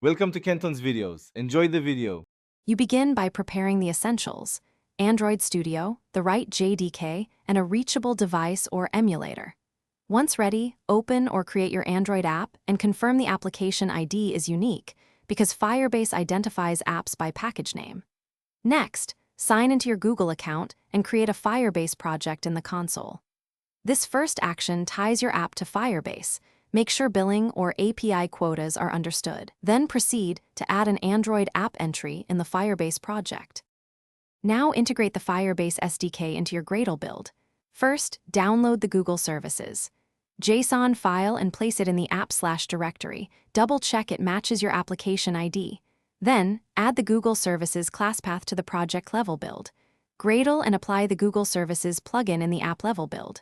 Welcome to Kenton's videos. Enjoy the video. You begin by preparing the essentials: Android Studio, the right JDK, and a reachable device or emulator. Once ready, open or create your Android app and confirm the application ID is unique, because Firebase identifies apps by package name. Next, sign into your Google account and create a Firebase project in the console. This first action ties your app to Firebase. Make sure billing or API quotas are understood. Then proceed to add an Android app entry in the Firebase project. Now integrate the Firebase SDK into your Gradle build. First, download the Google services JSON file and place it in the app/directory. Double-check it matches your application ID. Then, add the Google Services class path to the project level build. Gradle and apply the Google Services plugin in the app level build.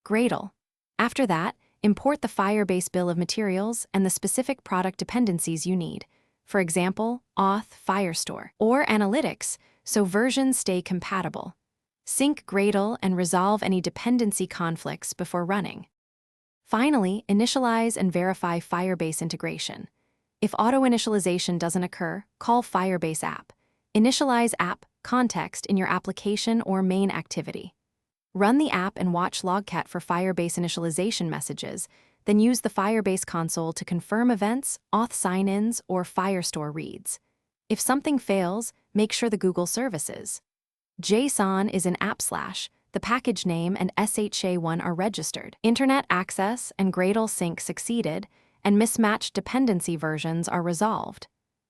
Gradle. After that, import the Firebase bill of materials and the specific product dependencies you need. For example, auth, Firestore, or analytics, so versions stay compatible. Sync Gradle and resolve any dependency conflicts before running. Finally, initialize and verify Firebase integration. If auto-initialization doesn't occur, call Firebase app. Initialize app context in your application or main activity. Run the app and watch Logcat for Firebase initialization messages, then use the Firebase console to confirm events, auth sign-ins, or Firestore reads. If something fails, make sure the Google services JSON is in app/, the package name and SHA1 are registered. Internet access and Gradle sync succeeded, and mismatched dependency versions are resolved.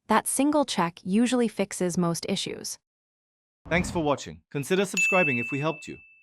That single check usually fixes most issues. Thanks for watching. Consider subscribing if we helped you.